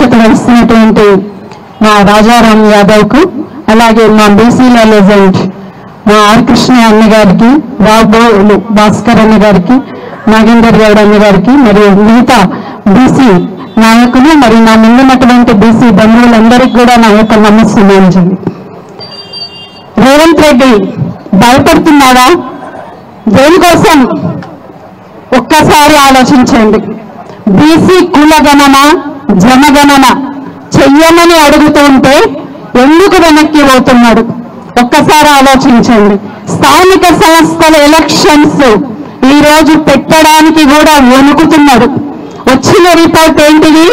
బాధ్యతలు వస్తున్నటువంటి మా రాజారాం యాదవ్కు, అలాగే మా బీసీల లెజెండ్ మా ఆర్ కృష్ణ అన్న గారికి, రాబోలు భాస్కర్ అన్న గారికి, నాగేందర్ గౌడ్ అన్న గారికి, మరియు మిగతా బీసీ నాయకులు మరియు నా ముందున్నటువంటి బీసీ బంధువులందరికీ కూడా నా యొక్క నమస్సులు. రేవంత్ రెడ్డి భయపడుతున్నాడా? దేనికోసం ఒక్కసారి ఆలోచించండి. బీసీ కులగణన జనగణన చెయ్యమని అడుగుతూ ఉంటే ఎందుకు వెనక్కి పోతున్నాడు? ఒక్కసారి ఆలోచించండి. స్థానిక సంస్థల ఎలక్షన్స్ ఈ రోజు పెట్టడానికి కూడా వణుకుతున్నాడు. వచ్చిన రిపోర్ట్ ఏంటిది?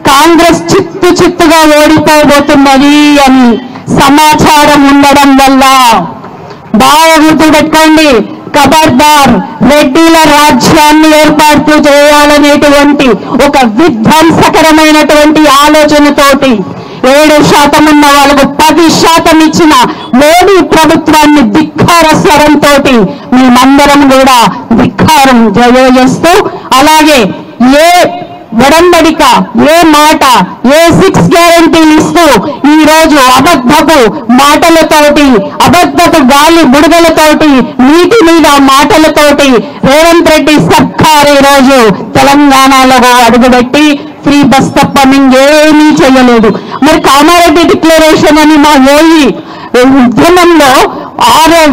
కాంగ్రెస్ చిత్తుగా ఓడిపోబోతున్నది అని సమాచారం ఉండడం వల్ల బాగా గుర్తుపెట్టుకోండి. ఖబర్దార్, రెడ్డిల రాజ్యాన్ని ఏర్పాటు చేయాలనేటువంటి ఒక విధ్వంసకరమైనటువంటి ఆలోచనతోటి 7% ఉన్న వాళ్ళకు 10% ఇచ్చిన మోడీ ప్రభుత్వాన్ని ధిక్కార స్వరంతో మేమందరం కూడా ధిక్కారం చేస్తూ, అలాగే ఏ వడంబడిక, ఏ మాట, ఏ 6 గ్యారెంటీలు ఇస్తూ ఈ రోజు అబద్ధపు మాటలతోటి, అబద్ధపు గాలి బుడగలతోటి, నీటి మీద మాటలతోటి రేవంత్ రెడ్డి సర్కార్ ఈ రోజు తెలంగాణలో అడుగుపెట్టి ఫ్రీ బస్ తప్ప ఇంకేమీ చేయలేదు. మరి కామారెడ్డి డిక్లరేషన్ అని మా ఓయి ఉద్యమంలో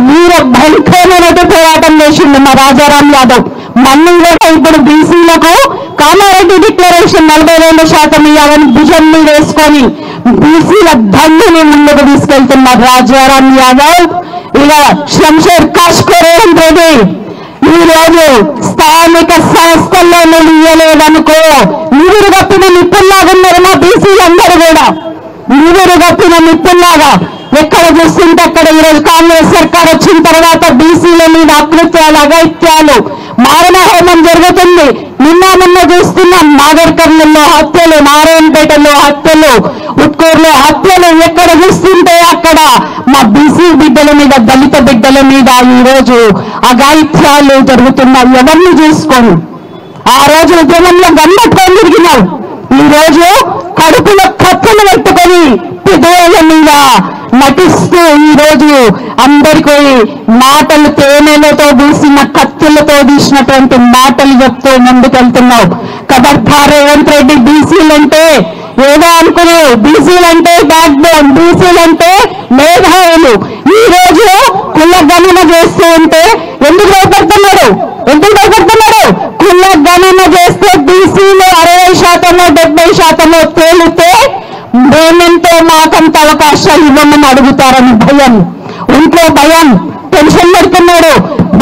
వీర భయంకరమైన పోరాటం చేసిండు మా రాజారాం యాదవ్. మళ్ళీ కూడా ఇప్పుడు బీసీలకు కామారెడ్డి డిక్లరేషన్ 42% ఇవ్వాలని భుజం మీద వేసుకొని బీసీల దండుని ముందుకు తీసుకెళ్తున్నారు రాజారాం యాదవ్. ఇలా శంషేర్ కాష్కో రేవంత్ రెడ్డి ఈ రోజు స్థానిక సంస్థల్లో ఇయ్యలేదనుకో నివురు కప్పిన నిప్పుల్లాగా ఉన్నారు మా బీసీలందరూ కూడా. నివురు కప్పిన నిప్పుల్లాగా ఎక్కడ చూస్తుంటే అక్కడ ఈరోజు కాంగ్రెస్ సర్కార్ వచ్చిన తర్వాత బీసీల మీద అకృత్యాలు, అగైత్యాలు, మారణ హోమం జరుగుతుంది. నిన్న చూస్తున్నాం. నాగర్ కర్నూల్లో హత్యలు, నారాయణపేటలో హత్యలు, ఉట్కూరులో హత్యలు. ఎక్కడ చూస్తుంటే అక్కడ మా బీసీ బిడ్డల మీద, దళిత బిడ్డల మీద ఈ రోజు అఘాయిత్యాలు జరుగుతున్నాయి. ఎవరిని చూసుకోను. ఆ రోజు ఉద్యమంలో గమ్మత్తుకొని తిరిగినావు. ఈ రోజు కడుపులో కత్తులు పెట్టుకొని పెదవుల మీద నటిస్తూ ఈ రోజు అందరికీ మాటలు తేనెలతో పూసిన కత్తులతో తీసినటువంటి మాటలు చెప్తూ ముందుకెళ్తున్నావు. ఖబర్దార్ రేవంత్ రెడ్డి, బీసీలంటే ఏదో అనుకున్నావు. బీసీలంటే బ్యాక్ బోన్, బీసీలంటే మేధావులు. ఈ రోజు కుల గణన చేస్తూ ఉంటే ఎందుకు భయపడుతున్నాడు? కుల గణన చేస్తే బీసీలో 60%, 70% తేలితే మేమెంతో మాకంత అవకాశాలు ఇవ్వమని అడుగుతారని భయం, ఇంట్లో భయం. టెన్షన్ పెడుతున్నాడు,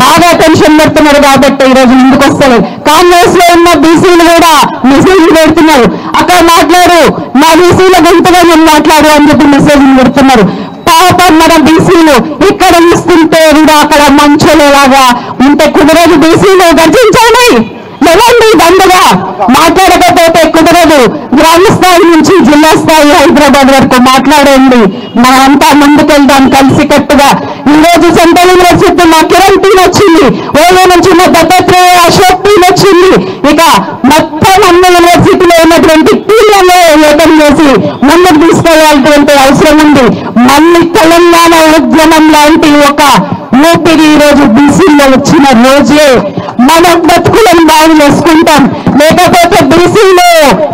బాగా టెన్షన్ పెడుతున్నారు. కాబట్టి ఈరోజు ముందుకు వస్తారు. కాంగ్రెస్ లో ఉన్న బీసీలు కూడా మెసేజ్లు పెడుతున్నారు. అక్కడ మాట్లాడు, నా బీసీల గొంతుగా నేను మాట్లాడు అని చెప్పి మెసేజ్లు పెడుతున్నారు. పాపం మన బీసీలు ఇక్కడ ఇస్తుంటే కూడా అక్కడ మంచులాగా ఉంటే కుదరదు. బీసీలు గర్జించండి, లేవండి, దండగా మాట్లాడకపోతే కుదరదు. గ్రామ స్థాయి నుంచి జిల్లా స్థాయి హైదరాబాద్ వరకు మాట్లాడండి. మనమంతా ముందుకెళ్దాం కలిసికట్టుగా. ఈ రోజు సెంట్రల్ యూనివర్సిటీ మా కిరణ్ టీం వచ్చింది, ఓలో నుంచి మా దత్తాత్రేయ అశోక్ టీం వచ్చింది. ఇక మొత్తం అన్ని యూనివర్సిటీలో ఉన్నటువంటి టీంలలో ఏకం చేసి ముందుకు తీసుకెళ్లాల్సినటువంటి అవసరం ఉంది. మళ్ళీ తెలంగాణ ఉద్యమం లాంటి ఒక ఊపిరి ఈ రోజు బీసీలో వచ్చిన రోజే మనం బతుకులను బాగు చేసుకుంటాం. లేకపోతే బీసీలో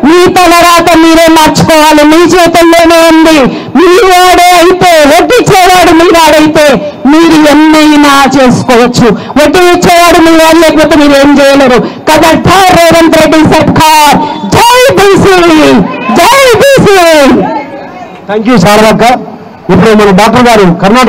మీ తలరాత మీరే మార్చుకోవాలి. మీ చేతుల్లోనే ఉంది. మీ వాడే అయితే, వడ్డీ ఇచ్చేవాడు మీ వాడైతే మీరు ఎన్నైనా చేసుకోవచ్చు. వడ్డీ ఇచ్చేవాడు మీ వాడు లేకపోతే మీరు ఏం చేయలేరు. ఖబర్దార్ రేవంత్ రెడ్డి సర్కార్. జై బీసీ, జై బీసీ. Thank you Sharadakka. ఇప్పుడు మన డాక్టర్ గారు కర్ణాటక